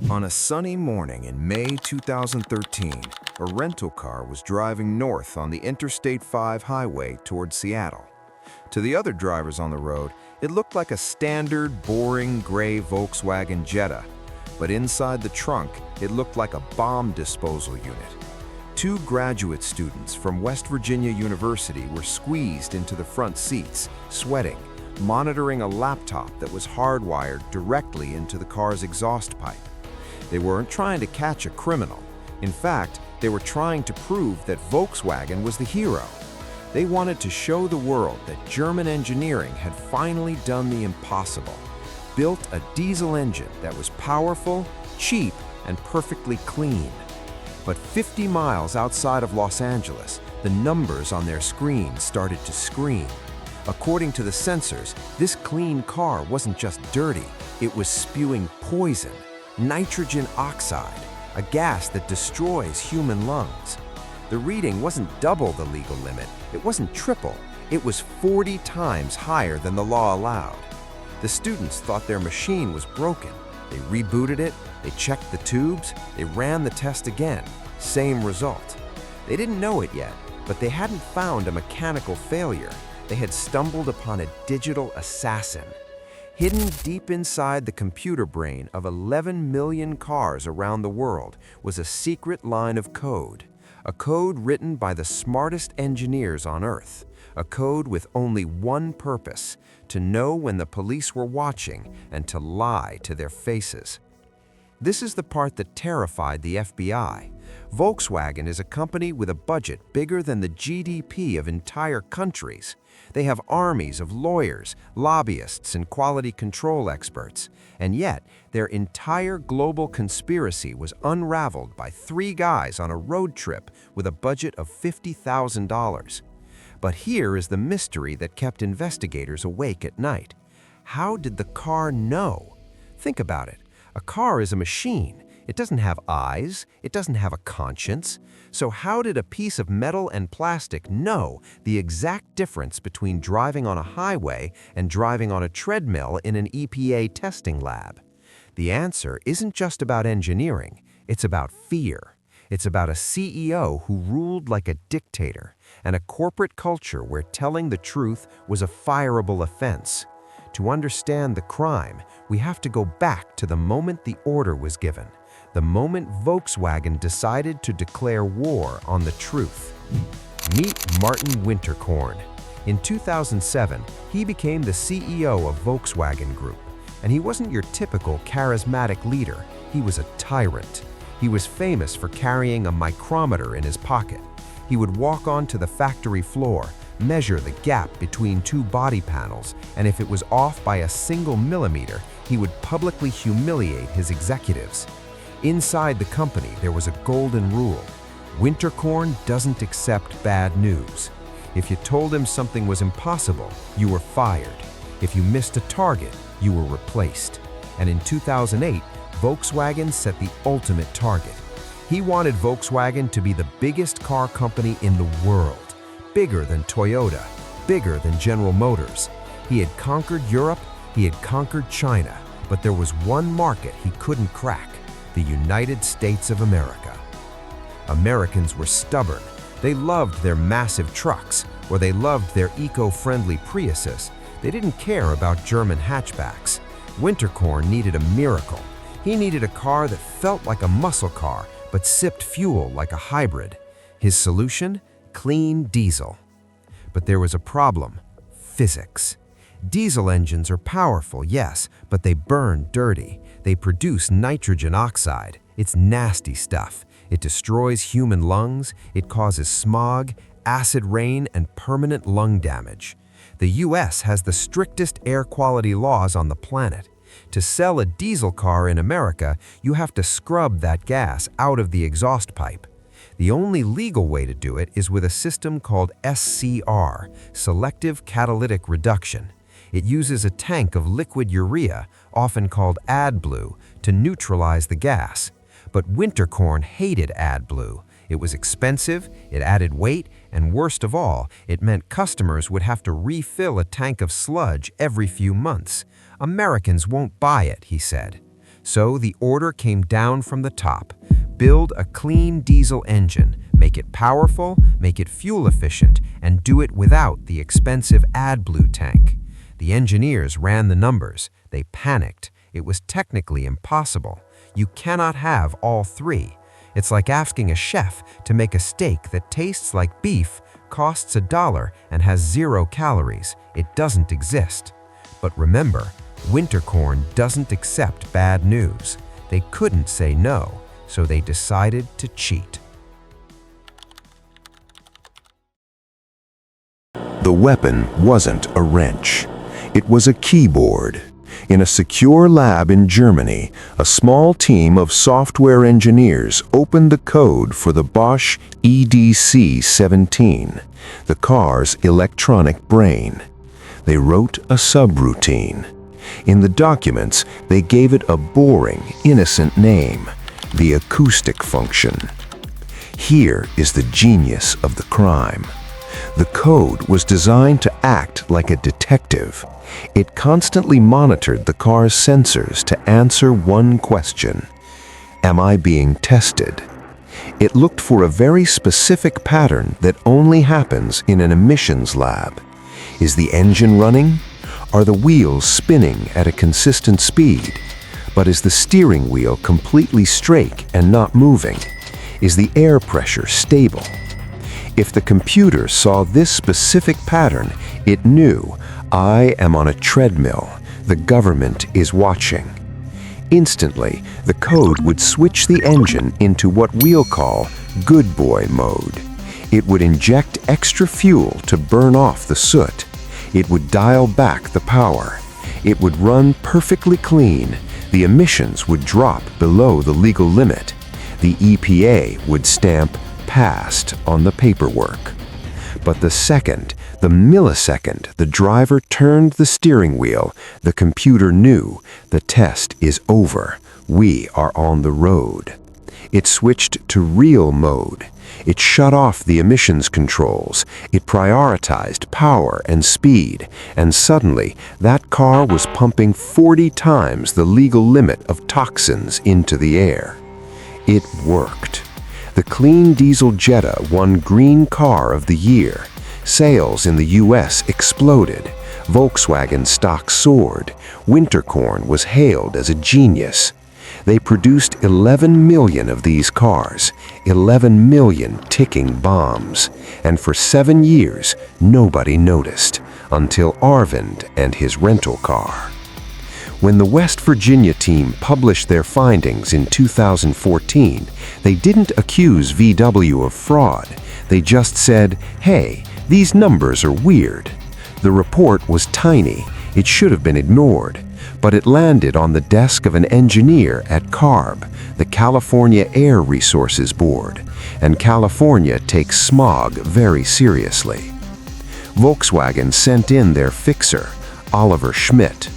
On a sunny morning in May 2013, a rental car was driving north on the Interstate 5 highway toward Seattle. To the other drivers on the road, it looked like a standard, boring gray Volkswagen Jetta, but inside the trunk, it looked like a bomb disposal unit. Two graduate students from West Virginia University were squeezed into the front seats, sweating, monitoring a laptop that was hardwired directly into the car's exhaust pipe. They weren't trying to catch a criminal. In fact, they were trying to prove that Volkswagen was the hero. They wanted to show the world that German engineering had finally done the impossible, built a diesel engine that was powerful, cheap, and perfectly clean. But 50 miles outside of Los Angeles, the numbers on their screen started to scream. According to the sensors, this clean car wasn't just dirty, it was spewing poison, nitrogen oxide, a gas that destroys human lungs. The reading wasn't double the legal limit, it wasn't triple, it was 40 times higher than the law allowed. The students thought their machine was broken. They rebooted it, they checked the tubes, they ran the test again. Same result. They didn't know it yet, but they hadn't found a mechanical failure. They had stumbled upon a digital assassin. Hidden deep inside the computer brain of 11 million cars around the world was a secret line of code. A code written by the smartest engineers on Earth. A code with only one purpose: to know when the police were watching and to lie to their faces. This is the part that terrified the FBI. Volkswagen is a company with a budget bigger than the GDP of entire countries. They have armies of lawyers, lobbyists, and quality control experts. And yet, their entire global conspiracy was unraveled by three guys on a road trip with a budget of $50,000. But here is the mystery that kept investigators awake at night. How did the car know? Think about it. A car is a machine. It doesn't have eyes, it doesn't have a conscience. So how did a piece of metal and plastic know the exact difference between driving on a highway and driving on a treadmill in an EPA testing lab? The answer isn't just about engineering, it's about fear. It's about a CEO who ruled like a dictator and a corporate culture where telling the truth was a fireable offense. To understand the crime, we have to go back to the moment the order was given, the moment Volkswagen decided to declare war on the truth. Meet Martin Winterkorn. In 2007, he became the CEO of Volkswagen Group, and he wasn't your typical charismatic leader, he was a tyrant. He was famous for carrying a micrometer in his pocket. He would walk onto the factory floor, measure the gap between two body panels, and if it was off by a single millimeter, he would publicly humiliate his executives. Inside the company, there was a golden rule. Winterkorn doesn't accept bad news. If you told him something was impossible, you were fired. If you missed a target, you were replaced. And in 2008, Volkswagen set the ultimate target. He wanted Volkswagen to be the biggest car company in the world. Bigger than Toyota, bigger than General Motors. He had conquered Europe, he had conquered China, but there was one market he couldn't crack: the United States of America. Americans were stubborn. They loved their massive trucks, or they loved their eco-friendly Priuses. They didn't care about German hatchbacks. Winterkorn needed a miracle. He needed a car that felt like a muscle car, but sipped fuel like a hybrid. His solution? Clean diesel. But there was a problem: physics. Diesel engines are powerful, yes, but they burn dirty. They produce nitrogen oxide. It's nasty stuff. It destroys human lungs, it causes smog, acid rain, and permanent lung damage. The US has the strictest air quality laws on the planet. To sell a diesel car in America, you have to scrub that gas out of the exhaust pipe. The only legal way to do it is with a system called SCR, Selective Catalytic Reduction. It uses a tank of liquid urea, often called AdBlue, to neutralize the gas. But Winterkorn hated AdBlue. It was expensive, it added weight, and worst of all, it meant customers would have to refill a tank of sludge every few months. Americans won't buy it, he said. So the order came down from the top. Build a clean diesel engine, make it powerful, make it fuel efficient, and do it without the expensive AdBlue tank. The engineers ran the numbers. They panicked. It was technically impossible. You cannot have all three. It's like asking a chef to make a steak that tastes like beef, costs $1, and has 0 calories. It doesn't exist. But remember, Winterkorn doesn't accept bad news. They couldn't say no, so they decided to cheat. The weapon wasn't a wrench. It was a keyboard. In a secure lab in Germany, a small team of software engineers opened the code for the Bosch EDC-17, the car's electronic brain. They wrote a subroutine. In the documents, they gave it a boring, innocent name, the Acoustic Function. Here is the genius of the crime. The code was designed to act like a detective. It constantly monitored the car's sensors to answer one question: am I being tested? It looked for a very specific pattern that only happens in an emissions lab. Is the engine running? Are the wheels spinning at a consistent speed? But is the steering wheel completely straight and not moving? Is the air pressure stable? If the computer saw this specific pattern, it knew, I am on a treadmill. The government is watching. Instantly, the code would switch the engine into what we'll call good boy mode. It would inject extra fuel to burn off the soot. It would dial back the power. It would run perfectly clean. The emissions would drop below the legal limit. The EPA would stamp passed on the paperwork. But the millisecond the driver turned the steering wheel, the computer knew the test is over. We are on the road. It switched to real mode. It shut off the emissions controls. It prioritized power and speed. And suddenly, that car was pumping 40 times the legal limit of toxins into the air. It worked. The clean diesel Jetta won Green Car of the Year. Sales in the US exploded. Volkswagen stock soared. Winterkorn was hailed as a genius. They produced 11 million of these cars, 11 million ticking bombs. And for 7 years, nobody noticed, until Arvind and his rental car. When the West Virginia team published their findings in 2014, they didn't accuse VW of fraud. They just said, hey, these numbers are weird. The report was tiny. It should have been ignored. But it landed on the desk of an engineer at CARB, the California Air Resources Board, and California takes smog very seriously. Volkswagen sent in their fixer, Oliver Schmidt.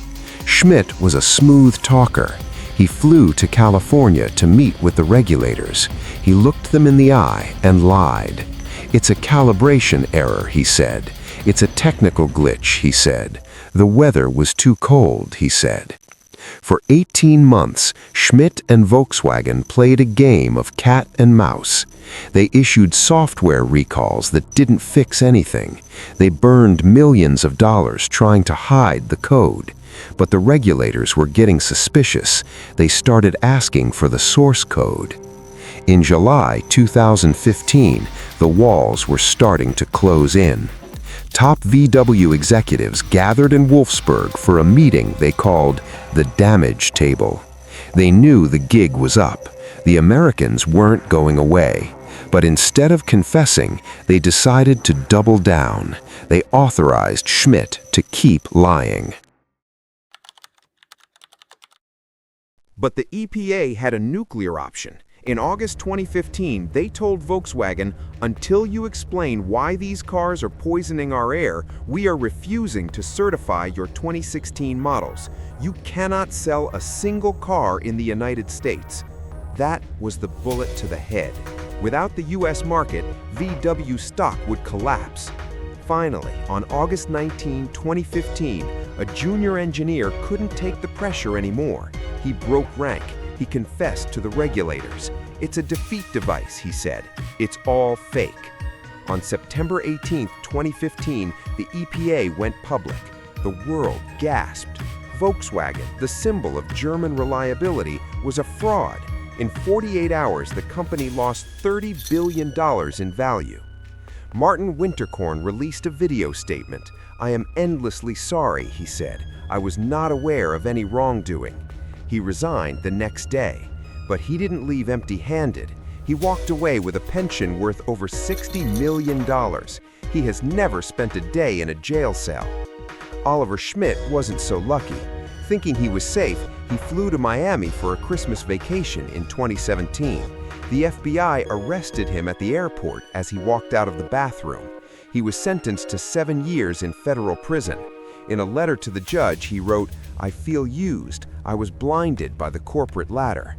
Schmidt was a smooth talker. He flew to California to meet with the regulators. He looked them in the eye and lied. It's a calibration error, he said. It's a technical glitch, he said. The weather was too cold, he said. For 18 months, Schmidt and Volkswagen played a game of cat and mouse. They issued software recalls that didn't fix anything. They burned millions of dollars trying to hide the code. But the regulators were getting suspicious. They started asking for the source code. In July 2015, the walls were starting to close in. Top VW executives gathered in Wolfsburg for a meeting they called the damage table. They knew the gig was up. The Americans weren't going away. But instead of confessing, they decided to double down. They authorized Schmidt to keep lying. But the EPA had a nuclear option. In August 2015, they told Volkswagen, until you explain why these cars are poisoning our air, we are refusing to certify your 2016 models. You cannot sell a single car in the United States. That was the bullet to the head. Without the US market, VW stock would collapse. Finally, on August 19, 2015, a junior engineer couldn't take the pressure anymore. He broke rank. He confessed to the regulators. It's a defeat device, he said. It's all fake. On September 18, 2015, the EPA went public. The world gasped. Volkswagen, the symbol of German reliability, was a fraud. In 48 hours, the company lost $30 billion in value. Martin Winterkorn released a video statement. "I am endlessly sorry," he said. "I was not aware of any wrongdoing." He resigned the next day, but he didn't leave empty-handed. He walked away with a pension worth over $60 million. He has never spent a day in a jail cell. Oliver Schmidt wasn't so lucky. Thinking he was safe, he flew to Miami for a Christmas vacation in 2017. The FBI arrested him at the airport as he walked out of the bathroom. He was sentenced to 7 years in federal prison. In a letter to the judge, he wrote, "I feel used. I was blinded by the corporate ladder."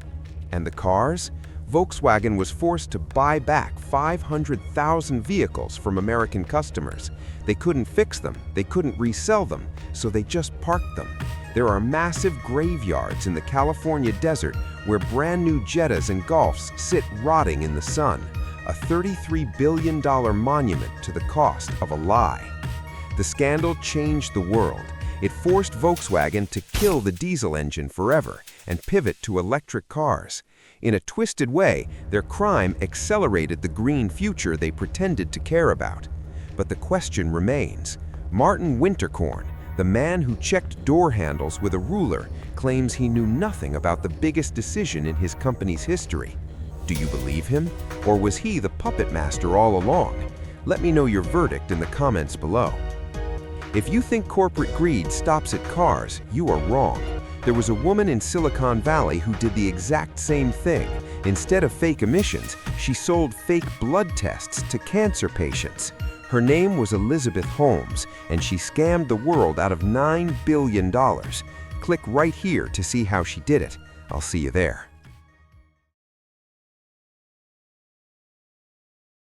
And the cars? Volkswagen was forced to buy back 500,000 vehicles from American customers. They couldn't fix them, they couldn't resell them, so they just parked them. There are massive graveyards in the California desert where brand new Jettas and Golfs sit rotting in the sun, a $33 billion monument to the cost of a lie. The scandal changed the world. It forced Volkswagen to kill the diesel engine forever and pivot to electric cars. In a twisted way, their crime accelerated the green future they pretended to care about. But the question remains. Martin Winterkorn, the man who checked door handles with a ruler, claims he knew nothing about the biggest decision in his company's history. Do you believe him? Or was he the puppet master all along? Let me know your verdict in the comments below. If you think corporate greed stops at cars, you are wrong. There was a woman in Silicon Valley who did the exact same thing. Instead of fake emissions, she sold fake blood tests to cancer patients. Her name was Elizabeth Holmes, and she scammed the world out of $9 billion. Click right here to see how she did it. I'll see you there.